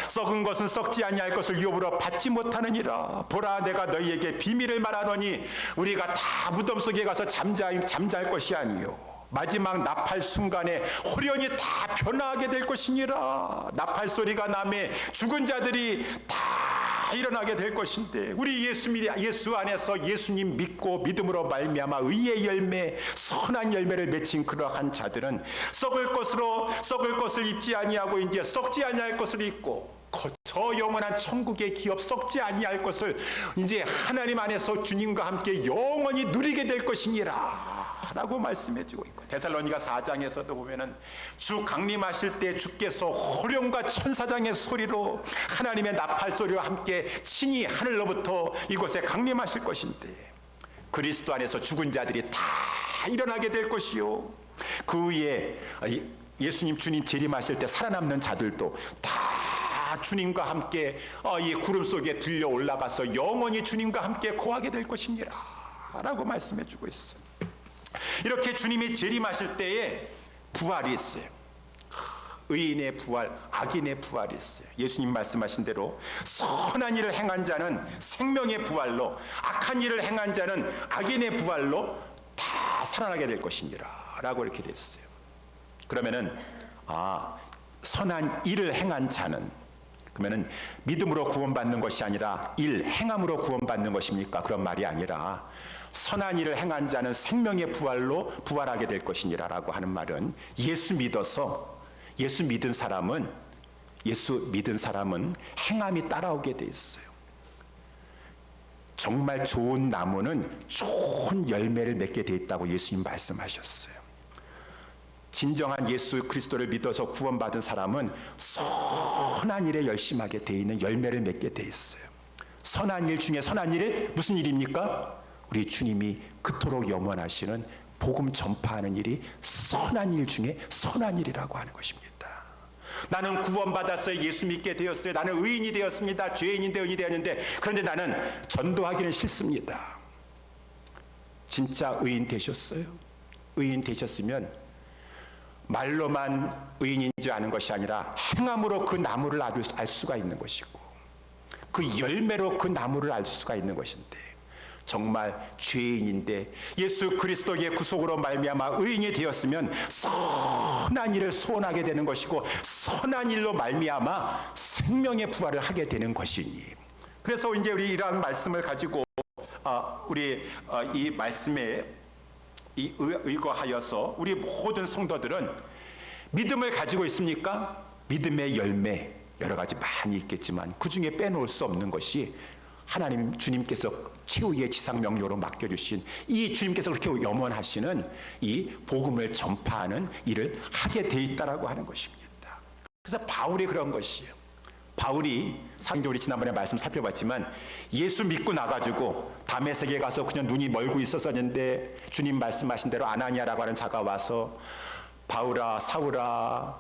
썩은 것은 썩지 아니할 것을 유업으로 받지 못하느니라. 보라 내가 너희에게 비밀을 말하노니 우리가 다 무덤 속에 가서 잠잘 것이 아니요 마지막 나팔 순간에 호련히 다 변화하게 될 것이니라. 나팔 소리가 나매 죽은 자들이 다 일어나게 될 것인데, 우리 예수 안에서 예수님 믿고 믿음으로 말미암아 의의 열매, 선한 열매를 맺힌 그러한 자들은 썩을 것을 입지 아니하고 이제 썩지 아니할 것을 입고 저 영원한 천국의 기업 썩지 아니할 것을 이제 하나님 안에서 주님과 함께 영원히 누리게 될 것이니라 라고 말씀해주고 있고, 데살로니가 4장에서도 보면은 주 강림하실 때 주께서 호령과 천사장의 소리로 하나님의 나팔 소리와 함께 친히 하늘로부터 이곳에 강림하실 것인데, 그리스도 안에서 죽은 자들이 다 일어나게 될 것이요 그 위에 예수님 주님 재림하실 때 살아남는 자들도 다 주님과 함께 이 구름 속에 들려 올라가서 영원히 주님과 함께 거하게 될 것이니라 라고 말씀해주고 있어요. 이렇게 주님이 재림하실 때에 부활이 있어요. 의인의 부활, 악인의 부활이 있어요. 예수님 말씀하신 대로 선한 일을 행한 자는 생명의 부활로, 악한 일을 행한 자는 악인의 부활로 다 살아나게 될 것이니라 라고 이렇게 됐어요. 그러면은 선한 일을 행한 자는, 그러면은 믿음으로 구원받는 것이 아니라 행함으로 구원받는 것입니까? 그런 말이 아니라 선한 일을 행한 자는 생명의 부활로 부활하게 될 것이니라 라고 하는 말은, 예수 믿은 사람은 행함이 따라오게 돼 있어요. 정말 좋은 나무는 좋은 열매를 맺게 돼 있다고 예수님 말씀하셨어요. 진정한 예수 그리스도를 믿어서 구원받은 사람은 선한 일에 열심하게 돼 있는 열매를 맺게 돼 있어요. 선한 일 중에 선한 일이 무슨 일입니까? 우리 주님이 그토록 염원하시는 복음 전파하는 일이 선한 일 중에 선한 일이라고 하는 것입니다. 나는 구원받았어요. 예수 믿게 되었어요. 나는 의인이 되었습니다. 죄인인데 의인이 되었는데, 그런데 나는 전도하기는 싫습니다. 진짜 의인 되셨어요? 의인 되셨으면 말로만 의인인 줄 아는 것이 아니라 행함으로 그 나무를 알 수가 있는 것이고, 그 열매로 그 나무를 알 수가 있는 것인데, 정말 죄인인데 예수 그리스도의 구속으로 말미암아 의인이 되었으면 선한 일을 소원하게 되는 것이고, 선한 일로 말미암아 생명의 부활을 하게 되는 것이니, 그래서 이제 우리 이러한 말씀을 가지고 우리 이 말씀에 의거하여서 우리 모든 성도들은 믿음을 가지고 있습니까? 믿음의 열매 여러 가지 많이 있겠지만 그 중에 빼놓을 수 없는 것이 하나님 주님께서 최후의 지상명령으로 맡겨주신, 이 주님께서 그렇게 염원하시는 이 복음을 전파하는 일을 하게 돼 있다라고 하는 것입니다. 그래서 바울이 그런 것이에요. 바울이 우리 지난번에 말씀 살펴봤지만 예수 믿고 나가지고 다메섹에 가서 그냥 눈이 멀고 있었었는데 주님 말씀하신 대로 아나니아라고 하는 자가 와서 바울아 사울아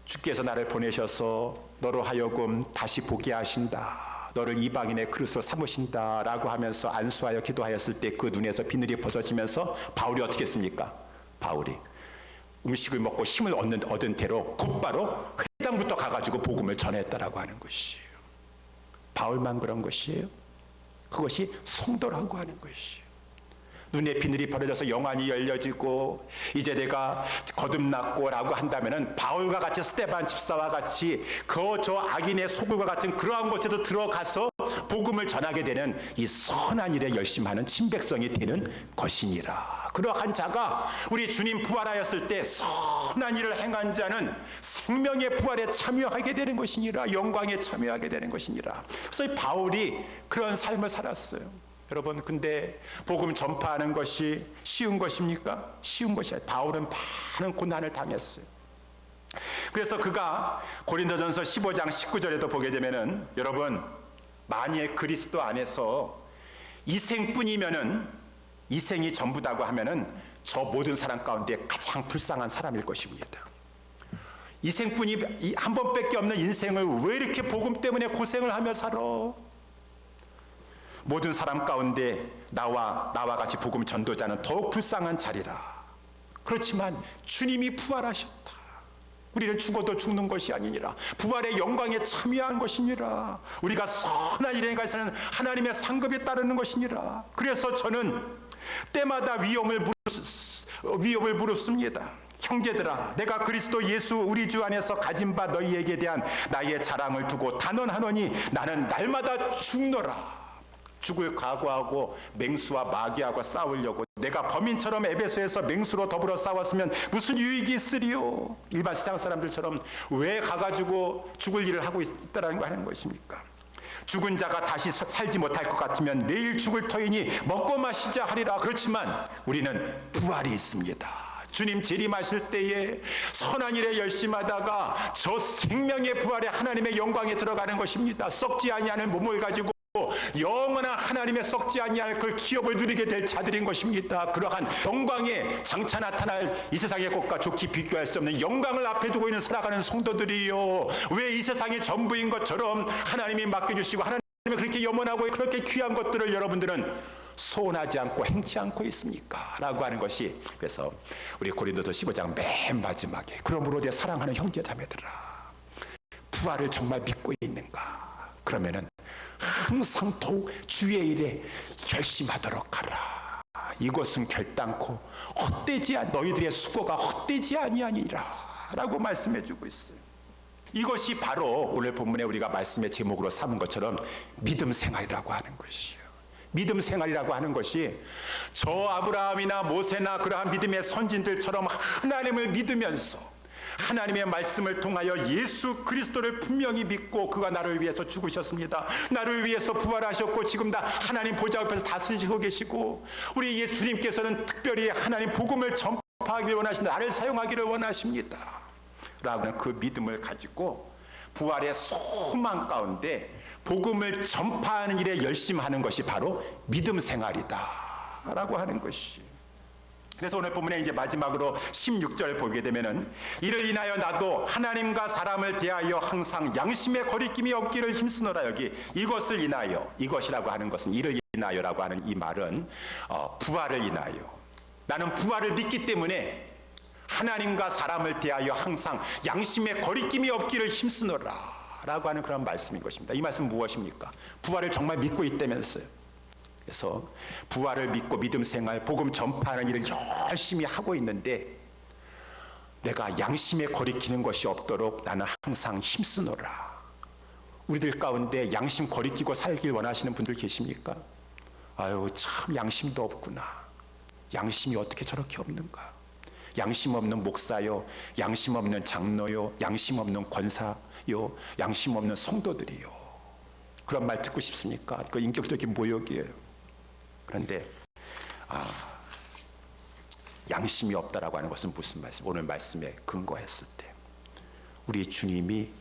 주께서 나를 보내셔서 너로 하여금 다시 보게 하신다, 너를 이방인의 그릇으로 삼으신다라고 하면서 안수하여 기도하였을 때 그 눈에서 비늘이 벗어지면서 바울이 어떻게 했습니까? 바울이 음식을 먹고 힘을 얻은 대로 곧바로 회당부터 가가지고 복음을 전했다라고 하는 것이에요. 바울만 그런 것이에요? 그것이 성도라고 하는 것이에요. 눈에 비늘이 벌어져서 영안이 열려지고 이제 내가 거듭났고 라고 한다면은 바울과 같이 스데반 집사와 같이 저 악인의 소굴과 같은 그러한 곳에도 들어가서 복음을 전하게 되는 이 선한 일에 열심하는 친백성이 되는 것이니라. 그러한 자가 우리 주님 부활하였을 때 선한 일을 행한 자는 생명의 부활에 참여하게 되는 것이니라, 영광에 참여하게 되는 것이니라. 그래서 바울이 그런 삶을 살았어요. 여러분, 근데 복음 전파하는 것이 쉬운 것입니까? 쉬운 것이 아니라 바울은 많은 고난을 당했어요. 그래서 그가 고린도전서 15장 19절에도 보게 되면은, 여러분 만일 그리스도 안에서 이 생뿐이면은, 이 생이 전부다고 하면은 저 모든 사람 가운데 가장 불쌍한 사람일 것입니다. 이 생뿐이 한 번밖에 없는 인생을 왜 이렇게 복음 때문에 고생을 하며 살아? 모든 사람 가운데 나와 같이 복음 전도자는 더욱 불쌍한 자리라. 그렇지만 주님이 부활하셨다. 우리는 죽어도 죽는 것이 아니니라. 부활의 영광에 참여한 것이니라. 우리가 선한 일에 가서는 하나님의 상급에 따르는 것이니라. 그래서 저는 때마다 위험을 무릅습니다. 형제들아, 내가 그리스도 예수 우리 주 안에서 가진 바 너희에게 대한 나의 자랑을 두고 단언하노니 나는 날마다 죽노라. 죽을 각오하고 맹수와 마귀하고 싸우려고 내가 범인처럼 에베소에서 맹수로 더불어 싸웠으면 무슨 유익이 있으리요? 일반 세상 사람들처럼 왜 가가지고 죽을 일을 하고 있다라는 거 하는 것입니까? 죽은 자가 다시 살지 못할 것 같으면 내일 죽을 터이니 먹고 마시자 하리라. 그렇지만 우리는 부활이 있습니다. 주님 재림하실 때에 선한 일에 열심하다가 저 생명의 부활에 하나님의 영광에 들어가는 것입니다. 썩지 아니하는 몸을 가지고 영원한 하나님의 썩지 아니할 그 기업을 누리게 될 자들인 것입니다. 그러한 영광에 장차 나타날 이 세상의 것과 좋게 비교할 수 없는 영광을 앞에 두고 있는 살아가는 성도들이요, 왜 이 세상의 전부인 것처럼 하나님이 맡겨주시고 하나님이 그렇게 염원하고 그렇게 귀한 것들을 여러분들은 소원하지 않고 행치 않고 있습니까? 라고 하는 것이, 그래서 우리 고린도서 15장 맨 마지막에 그러므로 내 사랑하는 형제 자매들아, 부활을 정말 믿고 있는가? 그러면은 항상 더욱 주의 일에 열심하도록 하라. 이것은 결단코 너희들의 수고가 헛되지 아니하니라 라고 말씀해 주고 있어요. 이것이 바로 오늘 본문에 우리가 말씀의 제목으로 삼은 것처럼 믿음 생활이라고 하는 것이에요. 믿음 생활이라고 하는 것이 저 아브라함이나 모세나 그러한 믿음의 선진들처럼 하나님을 믿으면서 하나님의 말씀을 통하여 예수 그리스도를 분명히 믿고 그가 나를 위해서 죽으셨습니다. 나를 위해서 부활하셨고 지금 다 하나님 보좌 앞에서 다스리시고 계시고, 우리 예수 주님께서는 특별히 하나님 복음을 전파하기를 원하신다. 나를 사용하기를 원하십니다. 라는 그 믿음을 가지고 부활의 소망 가운데 복음을 전파하는 일에 열심하는 것이 바로 믿음 생활이다 라고 하는 것이. 그래서 오늘 본문에 이제 마지막으로 16절 보게 되면은 이를 인하여 나도 하나님과 사람을 대하여 항상 양심의 거리낌이 없기를 힘쓰노라. 여기 이것을 인하여, 이것이라고 하는 것은 이를 인하여라고 하는 이 말은 부활을 인하여, 나는 부활을 믿기 때문에 하나님과 사람을 대하여 항상 양심의 거리낌이 없기를 힘쓰노라 라고 하는 그런 말씀인 것입니다. 이 말씀은 무엇입니까? 부활을 정말 믿고 있다면서요. 그래서 부활을 믿고 믿음 생활, 복음 전파하는 일을 열심히 하고 있는데 내가 양심에 거리키는 것이 없도록 나는 항상 힘쓰노라. 우리들 가운데 양심 거리키고 살길 원하시는 분들 계십니까? 아유, 참 양심도 없구나. 양심이 어떻게 저렇게 없는가? 양심 없는 목사요, 양심 없는 장로요, 양심 없는 권사요, 양심 없는 성도들이요. 그런 말 듣고 싶습니까? 그 인격적인 모욕이에요. 그런데 양심이 없다라고 하는 것은 무슨 말씀? 오늘 말씀에 근거했을 때 우리 주님이,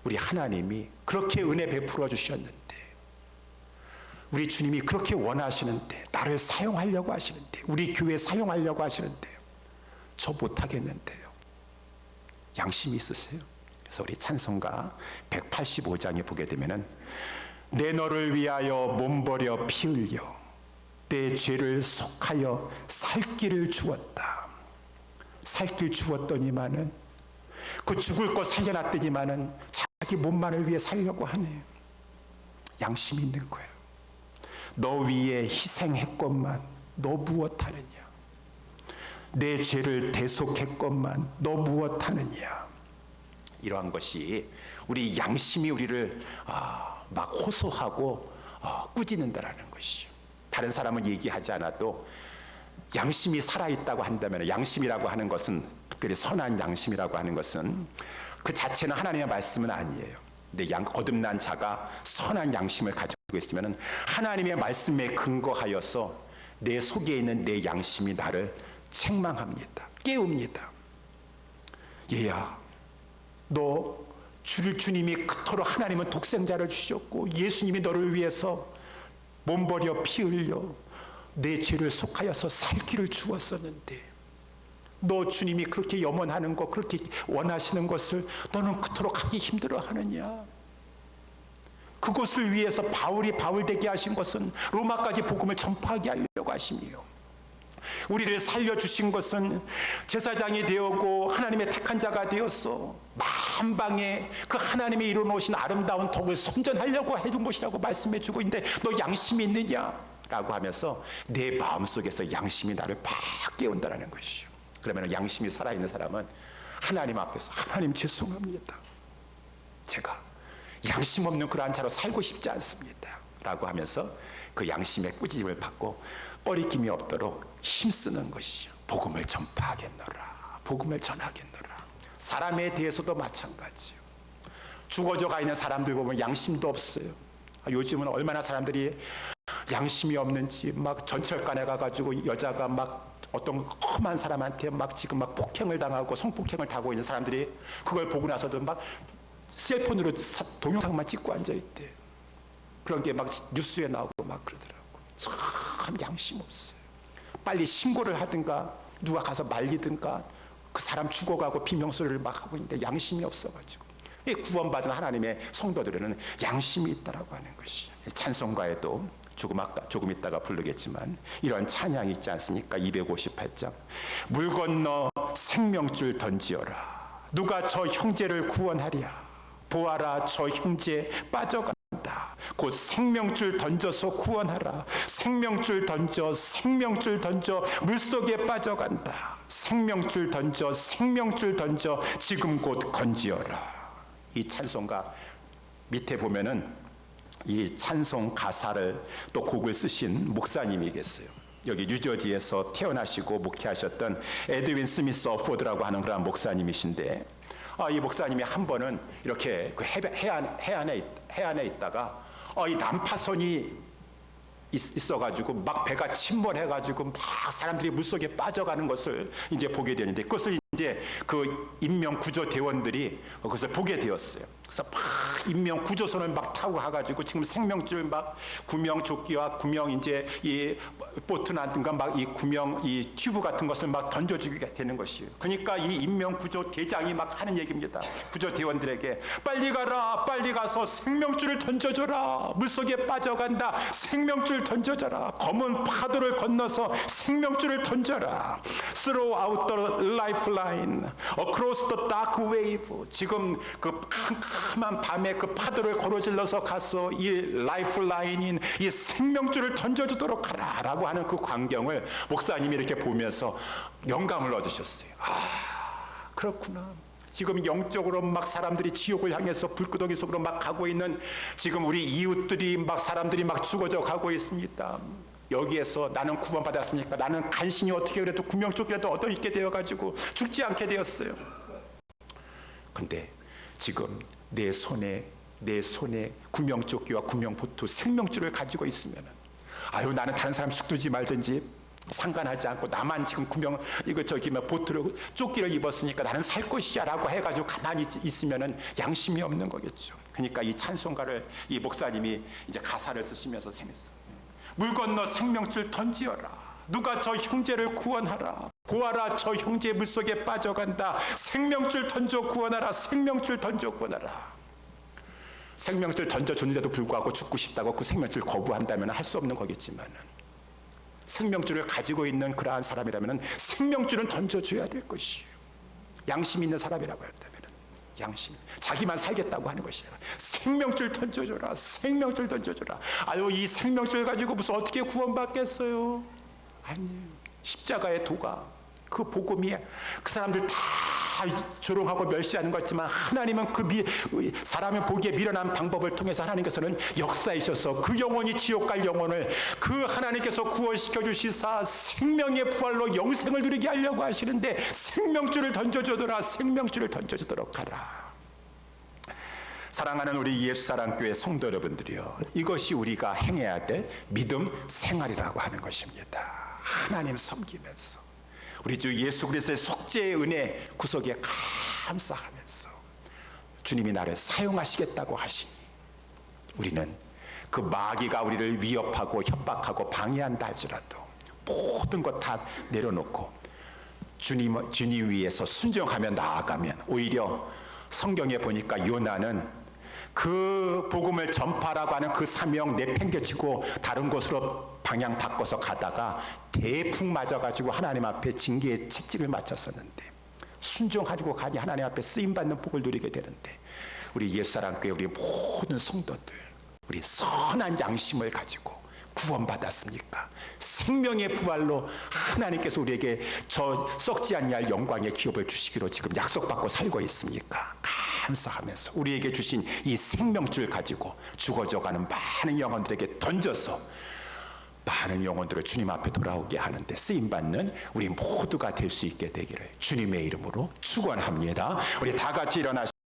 우리 하나님이 그렇게 은혜 베풀어 주셨는데, 우리 주님이 그렇게 원하시는데, 나를 사용하려고 하시는데, 우리 교회 사용하려고 하시는데 저 못하겠는데요. 양심이 있으세요? 그래서 우리 찬송가 185장에 보게 되면은 내 너를 위하여 몸버려 피 흘려 내 죄를 속하여 살 길을 주었다. 살 길 주었더니만은 그 죽을 것 살려놨더니만은 자기 몸만을 위해 살려고 하네. 양심이 있는 거예요. 너 위에 희생했건만 너 무엇하느냐? 내 죄를 대속했건만 너 무엇하느냐? 이러한 것이 우리 양심이 우리를 막 호소하고 꾸짖는다라는 것이죠. 다른 사람은 얘기하지 않아도 양심이 살아있다고 한다면, 양심이라고 하는 것은, 특별히 선한 양심이라고 하는 것은 그 자체는 하나님의 말씀은 아니에요. 근데 거듭난 자가 선한 양심을 가지고 있으면 하나님의 말씀에 근거하여서 내 속에 있는 내 양심이 나를 책망합니다. 깨웁니다. 얘야, 너 주님이 그토록 하나님은 독생자를 주셨고 예수님이 너를 위해서 몸버려 피 흘려 내 죄를 속하여서 살 길을 주었었는데 너 주님이 그렇게 염원하는 것, 그렇게 원하시는 것을 너는 그토록 하기 힘들어하느냐? 그것을 위해서 바울이 바울 되게 하신 것은 로마까지 복음을 전파하게 하려고 하심이요, 우리를 살려주신 것은 제사장이 되었고 하나님의 택한 자가 되었어 만방에 그 하나님이 이루어놓으신 아름다운 덕을 선전하려고 해둔 것이라고 말씀해주고 있는데 너 양심이 있느냐? 라고 하면서 내 마음속에서 양심이 나를 팍 깨운다는 것이죠. 그러면 양심이 살아있는 사람은 하나님 앞에서 하나님 죄송합니다, 제가 양심 없는 그러한 자로 살고 싶지 않습니다 라고 하면서 그 양심의 꾸짖음을 받고 꺼리낌이 없도록 힘쓰는 것이죠. 복음을 전파하겠노라, 복음을 전하겠노라. 사람에 대해서도 마찬가지요. 죽어져 가 있는 사람들 보면 양심도 없어요. 요즘은 얼마나 사람들이 양심이 없는지 막 전철관에 가가지고 여자가 막 어떤 험한 사람한테 막 지금 막 폭행을 당하고 성폭행을 당하고 있는 사람들이 그걸 보고 나서도 막 셀폰으로 동영상만 찍고 앉아있대. 그런 게 막 뉴스에 나오고 막 그러더라고. 참 양심 없어요. 빨리 신고를 하든가 누가 가서 말리든가 그 사람 죽어가고 비명소리를 막 하고 있는데 양심이 없어가지고. 구원받은 하나님의 성도들에는 양심이 있다라고 하는 것이. 찬송가에도 조금 있다가 부르겠지만 이런 찬양이 있지 않습니까? 258장. 물 건너 생명줄 던지어라. 누가 저 형제를 구원하랴. 보아라, 저 형제 빠져간다. 곧 생명줄 던져서 구원하라. 생명줄 던져, 생명줄 던져, 물속에 빠져간다. 생명줄 던져, 생명줄 던져, 지금 곧 건지어라. 이 찬송가 밑에 보면은 이 찬송 가사를 또 곡을 쓰신 목사님이 계세요. 여기 뉴저지에서 태어나시고 목회하셨던 에드윈 스미스 어포드라고 하는 그런 목사님이신데, 이 목사님이 한 번은 이렇게 그 해안에 있다가 이 난파선이 있어가지고 막 배가 침몰해가지고 막 사람들이 물속에 빠져가는 것을 이제 보게 되는데, 그것을 이제 그 인명구조대원들이 그것을 보게 되었어요. 그래서 막 인명구조선을 막 타고 가가지고 지금 생명줄 막 구명조끼와 구명 이제 이 보트나든가 막 이 구명 이 튜브 같은 것을 막 던져주게 되는 것이에요. 그러니까 이 인명구조대장이 막 하는 얘기입니다. 구조대원들에게 빨리 가라, 빨리 가서 생명줄을 던져줘라. 물속에 빠져간다. 생명줄 던져줘라. 검은 파도를 건너서 생명줄을 던져라. Throw out the lifeline across the dark wave. 지금 그 캄캄한 밤에 그 파도를 고로질러서 가서 이 라이프라인인 이 생명줄을 던져주도록 하라 라고 하는 그 광경을 목사님이 이렇게 보면서 영감을 얻으셨어요. 그렇구나. 지금 영적으로 막 사람들이 지옥을 향해서 불구덩이 속으로 막 가고 있는 지금 우리 이웃들이 막 사람들이 막 죽어져 가고 있습니다. 여기에서 나는 구원받았으니까 나는 간신히 어떻게 그래도 구명조끼라도 얻어 있게 되어가지고 죽지 않게 되었어요. 근데 지금 내 손에 구명조끼와 구명보트 생명줄을 가지고 있으면 나는 다른 사람 죽든지 말든지 상관하지 않고 나만 지금 보트를 조끼를 입었으니까 나는 살 것이야 라고 해가지고 가만히 있으면은 양심이 없는 거겠죠. 그러니까 이 찬송가를 이 목사님이 이제 가사를 쓰시면서 생했어. 물 건너 생명줄 던지어라. 누가 저 형제를 구원하라. 보아라, 저 형제 물속에 빠져간다. 생명줄 던져 구원하라. 생명줄 던져 구원하라. 생명줄 던져줬는데도 불구하고 죽고 싶다고 그 생명줄 거부한다면 할 수 없는 거겠지만, 생명줄을 가지고 있는 그러한 사람이라면 생명줄은 던져줘야 될 것이에요. 양심 있는 사람이라고 했다면 양심, 자기만 살겠다고 하는 것이 아니라 생명줄 던져줘라. 생명줄 던져줘라. 이 생명줄 가지고 무슨 어떻게 구원받겠어요? 아니에요. 십자가의 도가, 그 복음이 그 사람들 다 조롱하고 멸시하는 것 같지만 하나님은 그 사람의 보기에 미련한 방법을 통해서 하나님께서는 역사이셔서 그 영혼이 지옥 갈 영혼을 그 하나님께서 구원시켜 주시사 생명의 부활로 영생을 누리게 하려고 하시는데 생명줄을 던져주더라. 생명줄을 던져주도록 하라. 사랑하는 우리 예수사랑교회 성도 여러분들이요, 이것이 우리가 행해야 될 믿음 생활이라고 하는 것입니다. 하나님 섬기면서 우리 주 예수 그리스도의 속죄의 은혜 구속에 감사하면서 주님이 나를 사용하시겠다고 하시니 우리는 그 마귀가 우리를 위협하고 협박하고 방해한다 할지라도 모든 것 다 내려놓고 주님 위에서 순종하며 나아가면 오히려 성경에 보니까 요나는 그 복음을 전파라고 하는 그 사명 내팽개치고 다른 곳으로 방향 바꿔서 가다가 대풍 맞아가지고 하나님 앞에 징계의 채찍을 맞췄었는데 순종하고 가니 하나님 앞에 쓰임받는 복을 누리게 되는데 우리 옛사랑교회 우리 모든 성도들 우리 선한 양심을 가지고 구원받았습니까? 생명의 부활로 하나님께서 우리에게 저 썩지 아니할 영광의 기업을 주시기로 지금 약속받고 살고 있습니까? 감사하면서 우리에게 주신 이 생명줄 가지고 죽어져가는 많은 영혼들에게 던져서 많은 영혼들을 주님 앞에 돌아오게 하는데 쓰임받는 우리 모두가 될 수 있게 되기를 주님의 이름으로 축원합니다. 우리 다 같이 일어나시